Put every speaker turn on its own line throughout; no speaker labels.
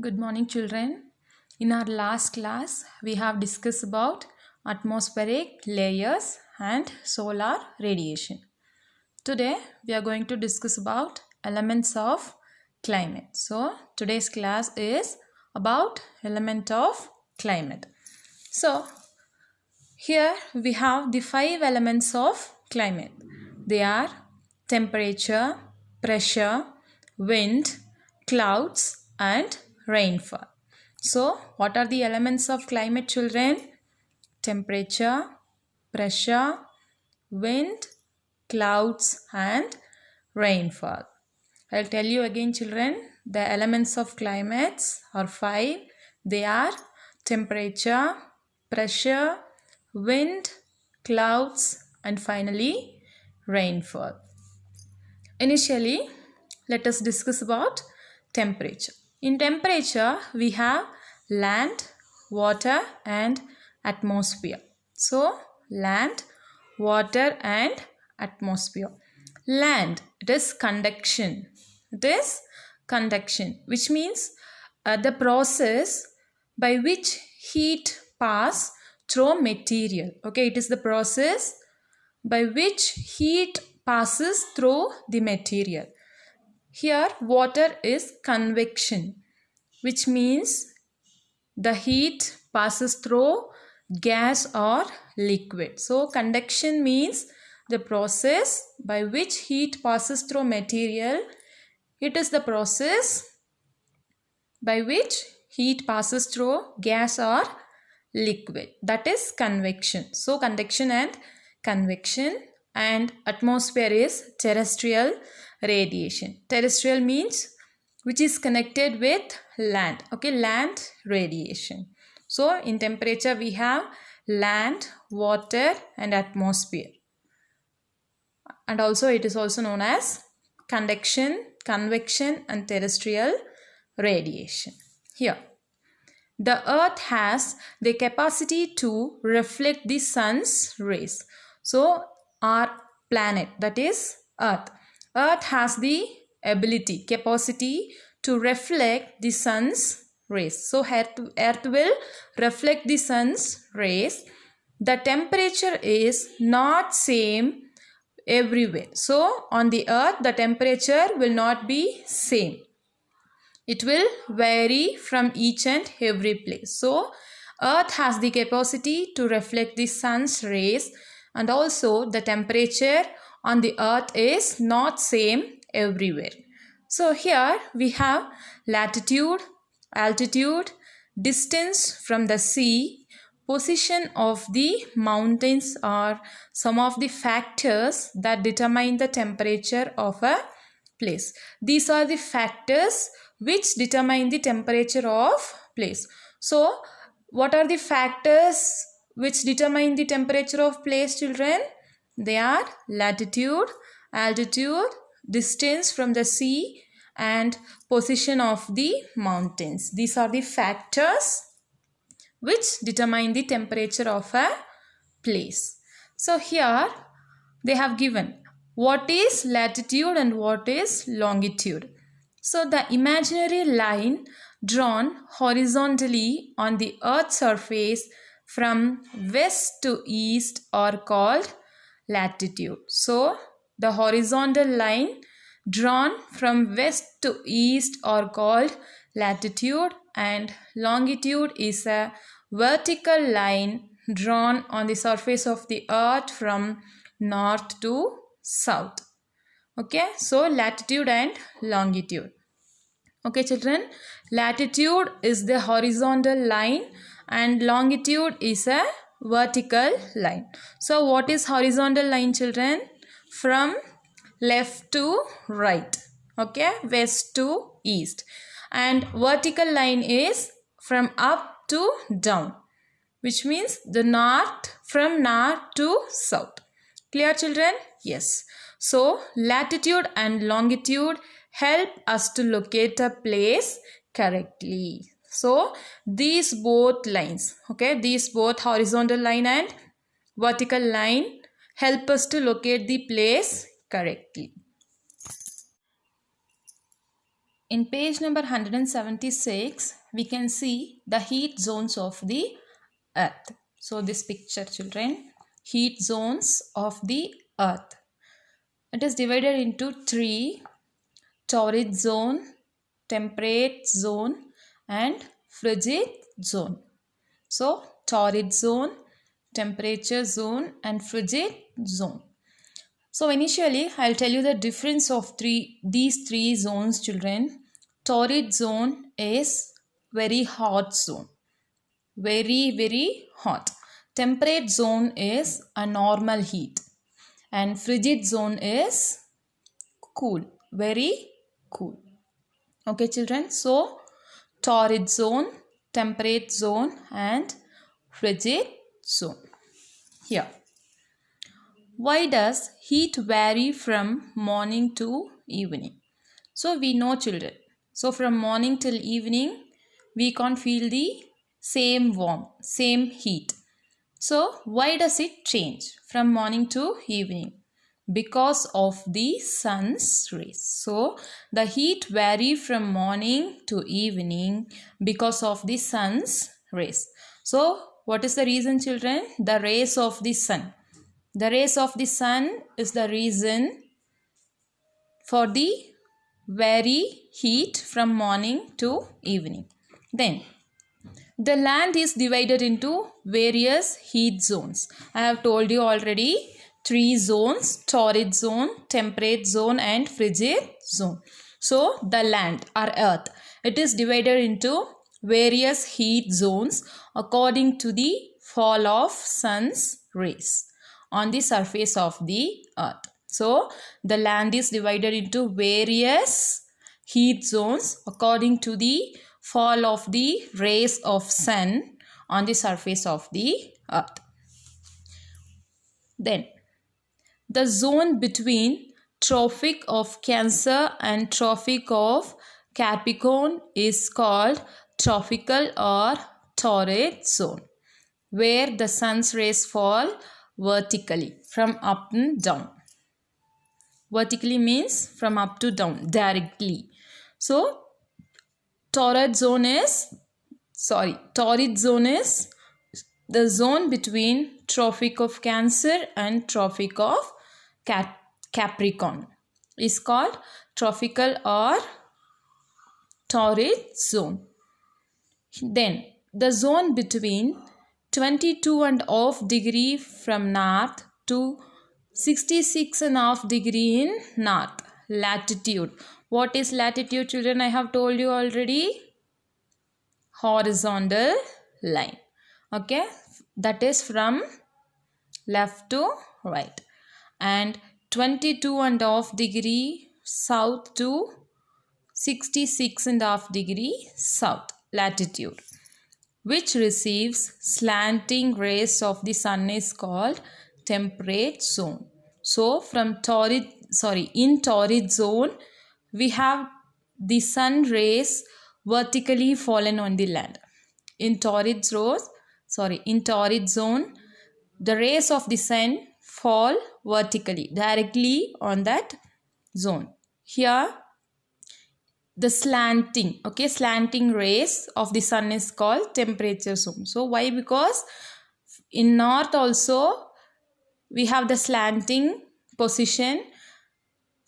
Good morning, children. In our last class, we have discussed about atmospheric layers and solar radiation. Today, we are going to discuss about elements of climate. So, today's class is about element of climate. So, here we have the 5 elements of climate. They are temperature, pressure, wind, clouds and rainfall. So, what are the elements of climate, children? Temperature, pressure, wind, clouds and rainfall. I'll tell you again, children. The elements of climates are 5. They are temperature, pressure, wind, clouds and finally rainfall. Initially, let us discuss about temperature. In temperature, we have land, water and atmosphere. So, land, water and atmosphere. Land, it is conduction. It is conduction, which means the process by which heat pass through material. Okay, it is the process by which heat passes through the material. Here, water is convection, which means the heat passes through gas or liquid. So, conduction means the process by which heat passes through material. It is the process by which heat passes through gas or liquid. That is convection. So, conduction and convection. And atmosphere is terrestrial radiation. Terrestrial means which is connected with land. Okay, land radiation. So, in temperature we have land, water and atmosphere. And also it is also known as conduction, convection and terrestrial radiation. Here, the earth has the capacity to reflect the sun's rays. So, our planet, that is earth. Earth has the ability, capacity to reflect the sun's rays. So, earth will reflect the sun's rays. The temperature is not same everywhere. So, on the earth, the temperature will not be same. It will vary from each and every place. So, earth has the capacity to reflect the sun's rays and also the temperature on the earth is not same everywhere. So, here we have latitude, altitude, distance from the sea, position of the mountains are some of the factors that determine the temperature of a place. These are the factors which determine the temperature of place. So, what are the factors which determine the temperature of place, children? They are latitude, altitude, distance from the sea and position of the mountains. These are the factors which determine the temperature of a place. So, here they have given what is latitude and what is longitude. So, the imaginary line drawn horizontally on the earth's surface from west to east are called latitude. So, the horizontal line drawn from west to east are called latitude and longitude is a vertical line drawn on the surface of the earth from north to south. Okay, so latitude and longitude. Okay, children, latitude is the horizontal line and longitude is a vertical line. So, what is horizontal line, children? From left to right. Okay, west to east. And vertical line is from up to down, which means the north, from north to south. Clear, children? Yes. So, latitude and longitude help us to locate a place correctly. So, these both lines, okay, these both horizontal line and vertical line help us to locate the place correctly. in page number 176, we can see the heat zones of the earth. So this picture, children, heat zones of the earth. It is divided into three: torrid zone, temperate zone, and frigid zone. So torrid zone, temperature zone, and frigid zone. So initially, I'll tell you the difference of these three zones, children. Torrid zone is very hot zone. Very hot. Temperate zone is a normal heat. And frigid zone is cool. Very cool. Okay, children. So, torrid zone, temperate zone, and frigid zone. Here. Why does heat vary from morning to evening? So we know, children. So from morning till evening, we can't feel the same warmth, same heat. So why does it change from morning to evening? Because of the sun's rays. So the heat vary from morning to evening because of the sun's rays. So what is the reason, children? The rays of the sun. The rays of the sun is the reason for the vary heat from morning to evening. Then, the land is divided into various heat zones. I have told you already three zones: torrid zone, temperate zone, and frigid zone. So, the land or earth, it is divided into various heat zones according to the fall of sun's rays on the surface of the earth. So, the land is divided into various heat zones according to the fall of the rays of sun on the surface of the earth. Then, the zone between Tropic of Cancer and Tropic of Capricorn is called tropical or torrid zone, where the sun's rays fall vertically from up and down. Vertically means from up to down, directly. So torrid zone is the zone between Tropic of Cancer and Tropic of Capricorn is called tropical or torrid zone. Then the zone between 22.5 degree from north to 66.5 degree in north latitude. What is latitude, children? I have told you already. Horizontal line. Okay, that is from left to right. And 22.5 degree south to 66.5 degree south latitude, which receives slanting rays of the sun, is called temperate zone. So from in torrid zone, we have the sun rays vertically fallen on the land. In torrid zone, the rays of the sun fall vertically, directly on that zone. Here, the slanting rays of the sun is called temperature zone. So why? Because in north also we have the slanting position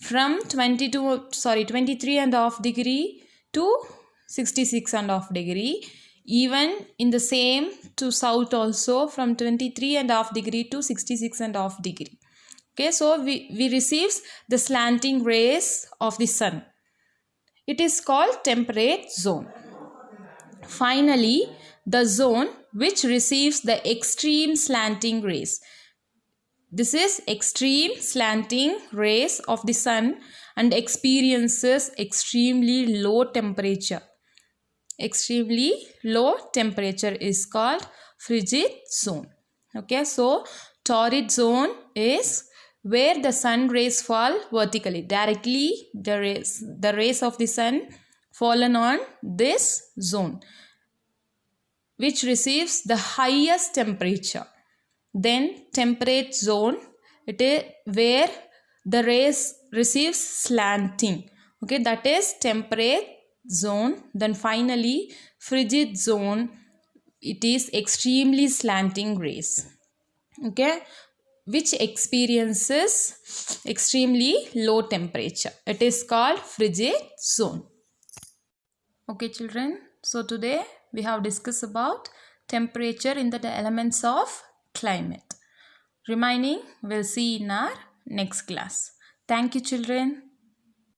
from 23.5 degree to 66.5 degree. Even in the same to south also from 23.5 degree to 66.5 degree. Okay, so we receives the slanting rays of the sun. It is called temperate zone. Finally, the zone which receives the extreme slanting rays. This is extreme slanting rays of the sun and experiences extremely low temperature. Extremely low temperature is called frigid zone. Okay, so torrid zone is where the sun rays fall vertically, directly the rays of the sun fallen on this zone, which receives the highest temperature. Then temperate zone, it is where the rays receives slanting. Okay, that is temperate zone. Then finally frigid zone, it is extremely slanting rays, okay, which experiences extremely low temperature. It is called frigid zone. Okay children, so today we have discussed about temperature in the elements of climate. Remaining we'll see in our next class. Thank you children.